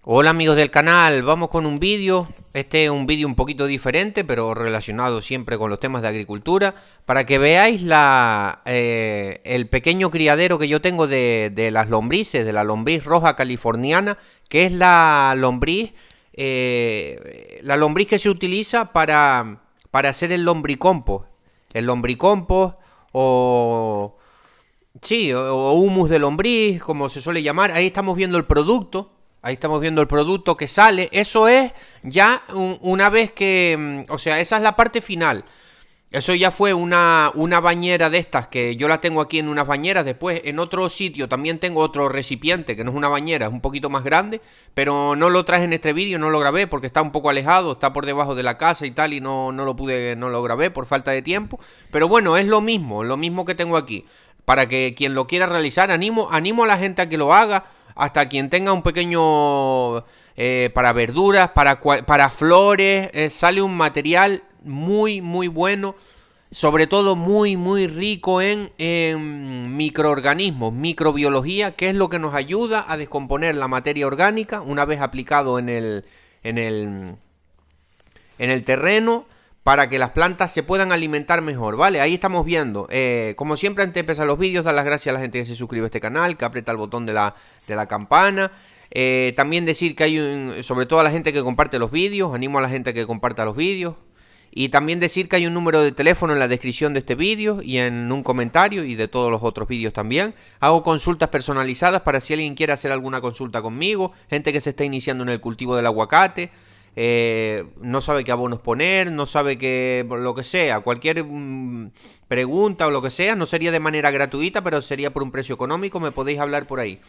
Hola amigos del canal, vamos con un vídeo. Este es un vídeo un poquito diferente, pero relacionado siempre con los temas de agricultura, para que veáis el pequeño criadero que yo tengo de las lombrices, de la lombriz roja californiana, que es la lombriz que se utiliza para hacer el lombricompost. El lombricompost o... Sí, o humus de lombriz, como se suele llamar. Ahí estamos viendo el producto. Ahí estamos viendo el producto que sale. Eso es ya una vez que... O sea, esa es la parte final. Eso ya fue una bañera de estas, que yo la tengo aquí en unas bañeras. Después en otro sitio también tengo otro recipiente, que no es una bañera, es un poquito más grande. Pero no lo traje en este vídeo, no lo grabé porque está un poco alejado. Está por debajo de la casa y tal, y no lo grabé por falta de tiempo. Pero bueno, es lo mismo que tengo aquí. Para que quien lo quiera realizar, animo a la gente a que lo haga. Hasta quien tenga un pequeño para verduras, para flores, sale un material muy bueno, sobre todo muy rico en microorganismos, microbiología, que es lo que nos ayuda a descomponer la materia orgánica una vez aplicado en el, en el terreno, para que las plantas se puedan alimentar mejor, ¿vale? Ahí estamos viendo, como siempre antes de empezar los vídeos, dar las gracias a la gente que se suscribe a este canal, que aprieta el botón de la campana. También decir que hay sobre todo a la gente que comparte los vídeos, animo a la gente que comparta los vídeos. Y también decir que hay un número de teléfono en la descripción de este vídeo y en un comentario, y de todos los otros vídeos también. Hago consultas personalizadas para si alguien quiere hacer alguna consulta conmigo, gente que se está iniciando en el cultivo del aguacate. No sabe qué abonos poner, no sabe qué, lo que sea, cualquier pregunta o lo que sea, no sería de manera gratuita, pero sería por un precio económico, me podéis hablar por ahí.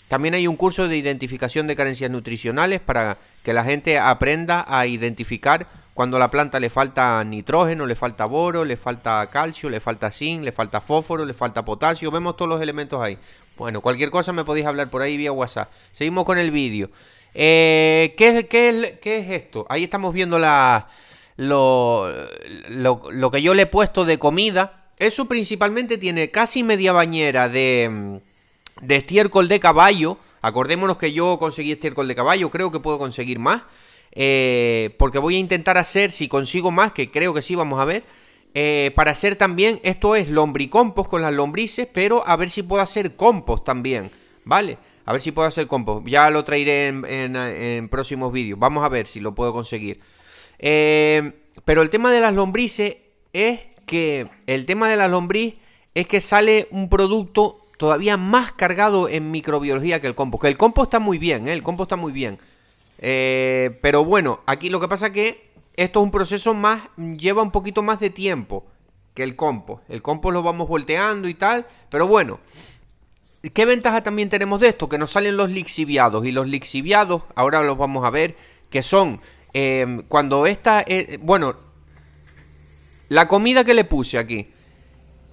También hay un curso de identificación de carencias nutricionales para que la gente aprenda a identificar cuando a la planta le falta nitrógeno, le falta boro, le falta calcio, le falta zinc, le falta fósforo, le falta potasio. Vemos todos los elementos ahí. Bueno, cualquier cosa me podéis hablar por ahí vía WhatsApp. Seguimos con el vídeo. ¿Qué es esto? Ahí estamos viendo lo que yo le he puesto de comida. Eso principalmente tiene casi media bañera de estiércol de caballo. Acordémonos que yo conseguí estiércol de caballo, creo que puedo conseguir más. Porque voy a intentar hacer, si consigo más, que creo que sí, vamos a ver. Para hacer también, esto es lombricompost con las lombrices, pero a ver si puedo hacer compost también, ¿vale? A ver si puedo hacer compost. Ya lo traeré en próximos vídeos. Vamos a ver si lo puedo conseguir. Pero el tema de las lombrices es que... El tema de las lombrices es que sale un producto todavía más cargado en microbiología que el compost. Que el compost está muy bien, el compost está muy bien. Pero bueno, aquí lo que pasa es que esto es un proceso más... Lleva un poquito más de tiempo que el compost. El compost lo vamos volteando y tal. Pero bueno... ¿Qué ventaja también tenemos de esto? Que nos salen los lixiviados. Y los lixiviados, ahora los vamos a ver, que son cuando esta... bueno, la comida que le puse aquí.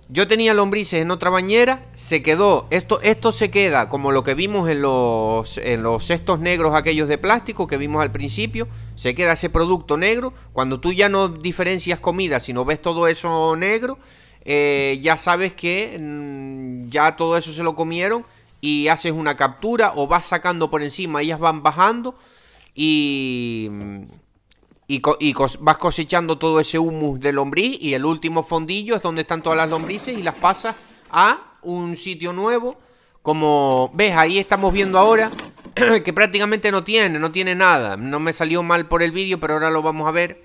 Yo tenía lombrices en otra bañera, se quedó, esto se queda como lo que vimos en los cestos negros aquellos de plástico que vimos al principio. Se queda ese producto negro. Cuando tú ya no diferencias comida, sino ves todo eso negro, ya sabes que ya todo eso se lo comieron, y haces una captura o vas sacando por encima, ellas van bajando y vas cosechando todo ese humus de lombriz, y el último fondillo es donde están todas las lombrices y las pasas a un sitio nuevo. Como ves, ahí estamos viendo ahora que prácticamente no tiene nada. No me salió mal por el vídeo, pero ahora lo vamos a ver,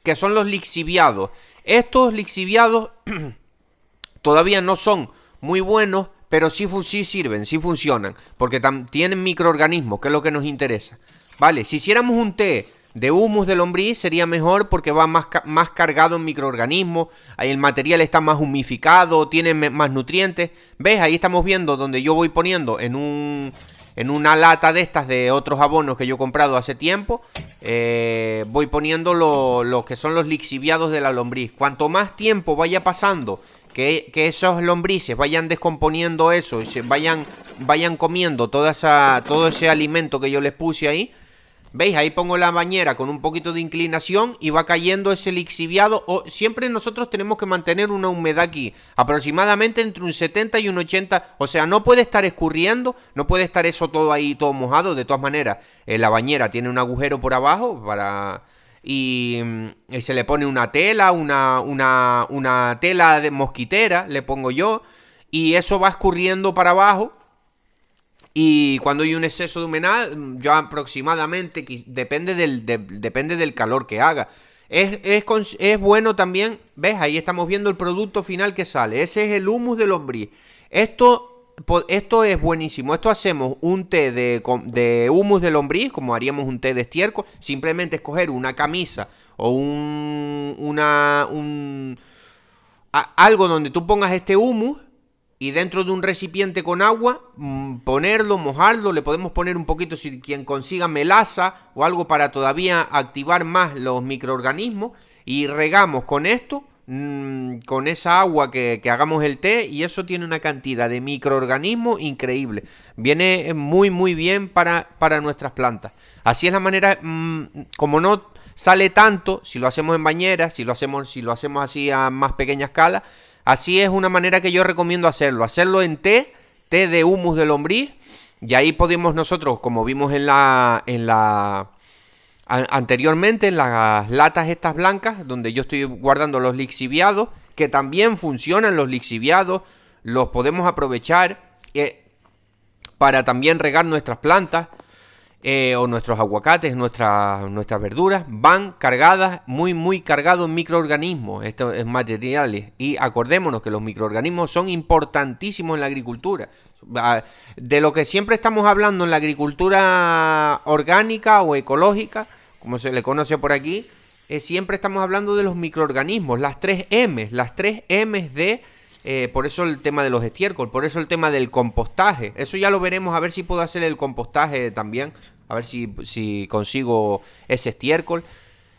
que son los lixiviados. Estos lixiviados todavía no son muy buenos, pero sí sirven, sí funcionan, porque tienen microorganismos, que es lo que nos interesa. Vale, si hiciéramos un té de humus de lombriz sería mejor, porque va más cargado en microorganismos, ahí el material está más humificado, tiene más nutrientes. ¿Ves? Ahí estamos viendo donde yo voy poniendo en una lata de estas de otros abonos que yo he comprado hace tiempo. Voy poniendo lo que son los lixiviados de la lombriz. Cuanto más tiempo vaya pasando, que esos lombrices vayan descomponiendo eso y se vayan comiendo todo ese alimento que yo les puse ahí, ¿Veis? Ahí pongo la bañera con un poquito de inclinación y va cayendo ese lixiviado. Siempre nosotros tenemos que mantener una humedad aquí, aproximadamente entre un 70 y un 80. O sea, no puede estar escurriendo, no puede estar eso todo ahí, todo mojado. De todas maneras, la bañera tiene un agujero por abajo para... Y se le pone una tela, una tela de mosquitera, le pongo yo. Y eso va escurriendo para abajo. Y cuando hay un exceso de humedad, yo aproximadamente, depende del calor que haga. Es bueno también, ¿ves? Ahí estamos viendo el producto final que sale. Ese es el humus de lombriz. Esto es buenísimo. Esto hacemos un té de humus de lombriz, como haríamos un té de estiércol. Simplemente escoger una camisa o algo donde tú pongas este humus. Y dentro de un recipiente con agua, ponerlo, mojarlo, le podemos poner un poquito, si quien consiga melaza o algo para todavía activar más los microorganismos. Y regamos con esto, con esa agua que hagamos el té, y eso tiene una cantidad de microorganismos increíble. Viene muy muy bien para nuestras plantas. Así es la manera, como no sale tanto, si lo hacemos en bañeras, si lo hacemos así a más pequeña escala. Así es una manera que yo recomiendo hacerlo en té de humus de lombriz, y ahí podemos nosotros, como vimos anteriormente, en las latas estas blancas, donde yo estoy guardando los lixiviados, que también funcionan los lixiviados, los podemos aprovechar para también regar nuestras plantas. O nuestros aguacates, nuestras verduras, van cargadas, muy muy cargados en microorganismos, estos materiales. Y acordémonos que los microorganismos son importantísimos en la agricultura. De lo que siempre estamos hablando en la agricultura orgánica o ecológica, como se le conoce por aquí, siempre estamos hablando de los microorganismos, las 3 M's de... por eso el tema de los estiércoles, por eso el tema del compostaje. Eso ya lo veremos, a ver si puedo hacer el compostaje también. A ver si consigo ese estiércol.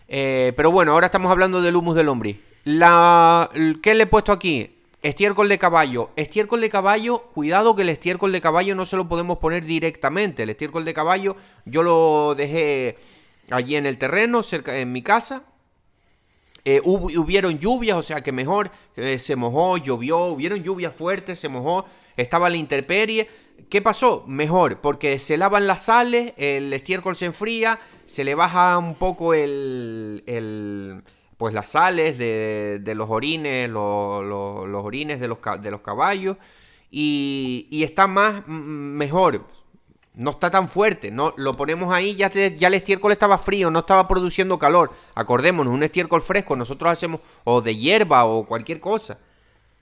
Pero bueno, ahora estamos hablando del humus de lombriz. ¿Qué le he puesto aquí? Estiércol de caballo. Estiércol de caballo, cuidado que el estiércol de caballo no se lo podemos poner directamente. El estiércol de caballo yo lo dejé allí en el terreno, cerca en mi casa. Hubieron lluvias, o sea que mejor se mojó, llovió, hubieron lluvias fuertes, se mojó, estaba la intemperie. ¿Qué pasó? Mejor, porque se lavan las sales, el estiércol se enfría, se le baja un poco pues las sales de los orines, los orines de los caballos, y está mejor. No está tan fuerte, no lo ponemos ahí, ya el estiércol estaba frío, no estaba produciendo calor. Acordémonos, un estiércol fresco nosotros hacemos o de hierba o cualquier cosa.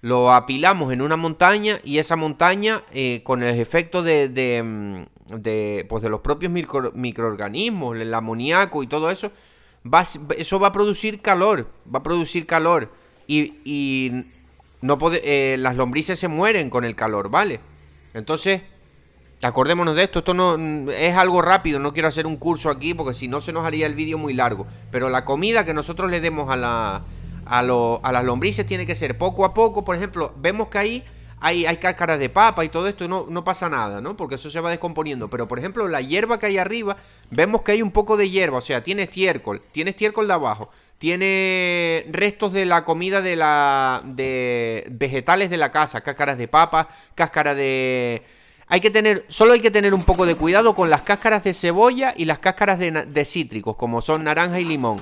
Lo apilamos en una montaña, y esa montaña, con el efecto de los propios microorganismos, el amoníaco y todo eso, eso va a producir calor, y las lombrices se mueren con el calor, ¿vale? Entonces, acordémonos de esto no es algo rápido, no quiero hacer un curso aquí porque si no se nos haría el vídeo muy largo. Pero la comida que nosotros le demos a las lombrices tiene que ser poco a poco. Por ejemplo, vemos que ahí hay cáscaras de papa y todo esto, no pasa nada, ¿no? Porque eso se va descomponiendo. Pero por ejemplo, la hierba que hay arriba, vemos que hay un poco de hierba, o sea, tiene estiércol de abajo, tiene restos de la comida de vegetales de la casa, cáscaras de papa, cáscara de... Solo hay que tener un poco de cuidado con las cáscaras de cebolla y las cáscaras de cítricos, como son naranja y limón.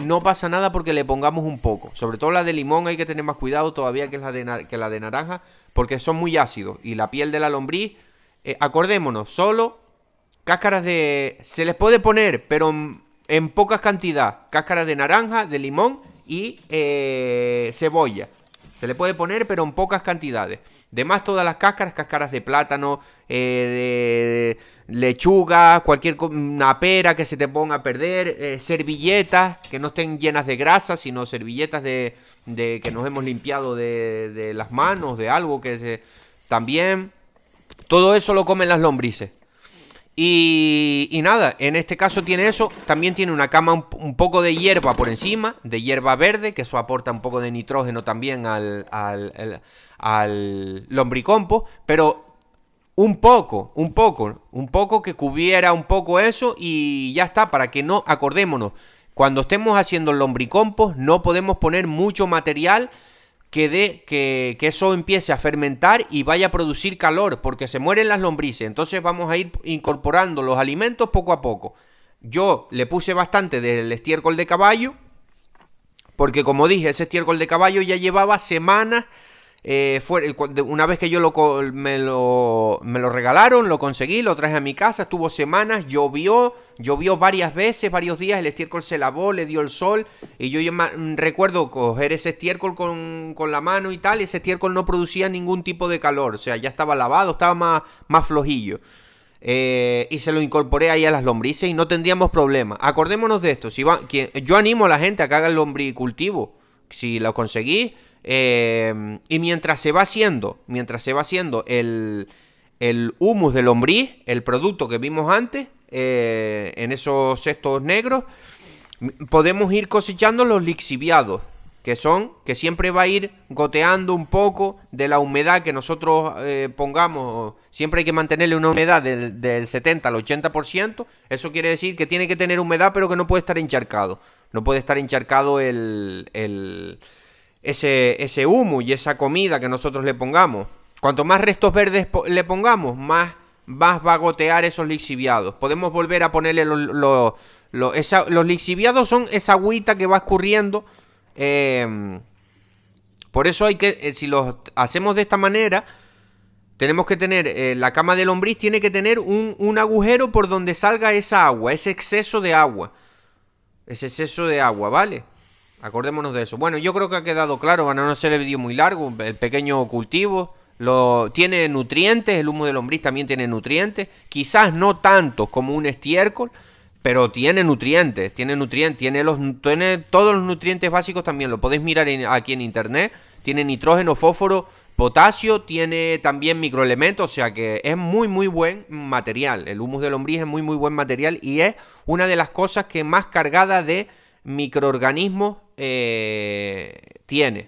No pasa nada porque le pongamos un poco. Sobre todo la de limón hay que tener más cuidado todavía que la de naranja, porque son muy ácidos. Y la piel de la lombriz, acordémonos, solo cáscaras se les puede poner, pero en poca cantidad. Cáscaras de naranja, de limón y cebolla. Se le puede poner, pero en pocas cantidades. Demás, todas las cáscaras de plátano, de lechuga, una pera que se te ponga a perder, servilletas que no estén llenas de grasa, sino servilletas de que nos hemos limpiado de las manos, de algo también. Todo eso lo comen las lombrices. Y nada, en este caso tiene eso. También tiene una cama un poco de hierba por encima, de hierba verde, que eso aporta un poco de nitrógeno también al lombricompost. Pero Un poco que cubriera un poco eso y ya está, para que no, acordémonos, cuando estemos haciendo el lombricompost no podemos poner mucho material que eso empiece a fermentar y vaya a producir calor, porque se mueren las lombrices. Entonces vamos a ir incorporando los alimentos poco a poco. Yo le puse bastante del estiércol de caballo, porque como dije, ese estiércol de caballo ya llevaba semanas. Una vez que me lo regalaron, lo conseguí, lo traje a mi casa, estuvo semanas, llovió varias veces, varios días, el estiércol se lavó, le dio el sol, y yo recuerdo coger ese estiércol con la mano y tal, y ese estiércol no producía ningún tipo de calor, o sea, ya estaba lavado, estaba más flojillo. Y se lo incorporé ahí a las lombrices y no tendríamos problema. Acordémonos de esto, yo animo a la gente a que haga el lombricultivo, si lo conseguís. Y mientras se va haciendo el humus de lombriz, el producto que vimos antes, en esos cestos negros, podemos ir cosechando los lixiviados, que siempre va a ir goteando un poco de la humedad que nosotros pongamos. Siempre hay que mantenerle una humedad del 70 al 80%. Eso quiere decir que tiene que tener humedad, pero que no puede estar encharcado. No puede estar encharcado ese humo y esa comida que nosotros le pongamos. Cuanto más restos verdes le pongamos, más va a gotear esos lixiviados. Podemos volver a ponerle los lixiviados, son esa agüita que va escurriendo. Por eso si los hacemos de esta manera, tenemos que tener, la cama de lombriz tiene que tener un agujero por donde salga esa agua, ese exceso de agua, ¿vale? Acordémonos de eso. Bueno, yo creo que ha quedado claro, para no ser el vídeo muy largo, el pequeño cultivo. Tiene nutrientes, el humo de lombriz también tiene nutrientes, quizás no tantos como un estiércol, pero tiene nutrientes, tiene todos los nutrientes básicos también, lo podéis mirar aquí en internet. Tiene nitrógeno, fósforo, potasio, tiene también microelementos, o sea que es muy muy buen material. El humus de lombriz es muy muy buen material y es una de las cosas que más cargada de microorganismos tiene.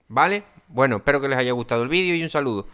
¿Vale? Bueno, espero que les haya gustado el vídeo y un saludo.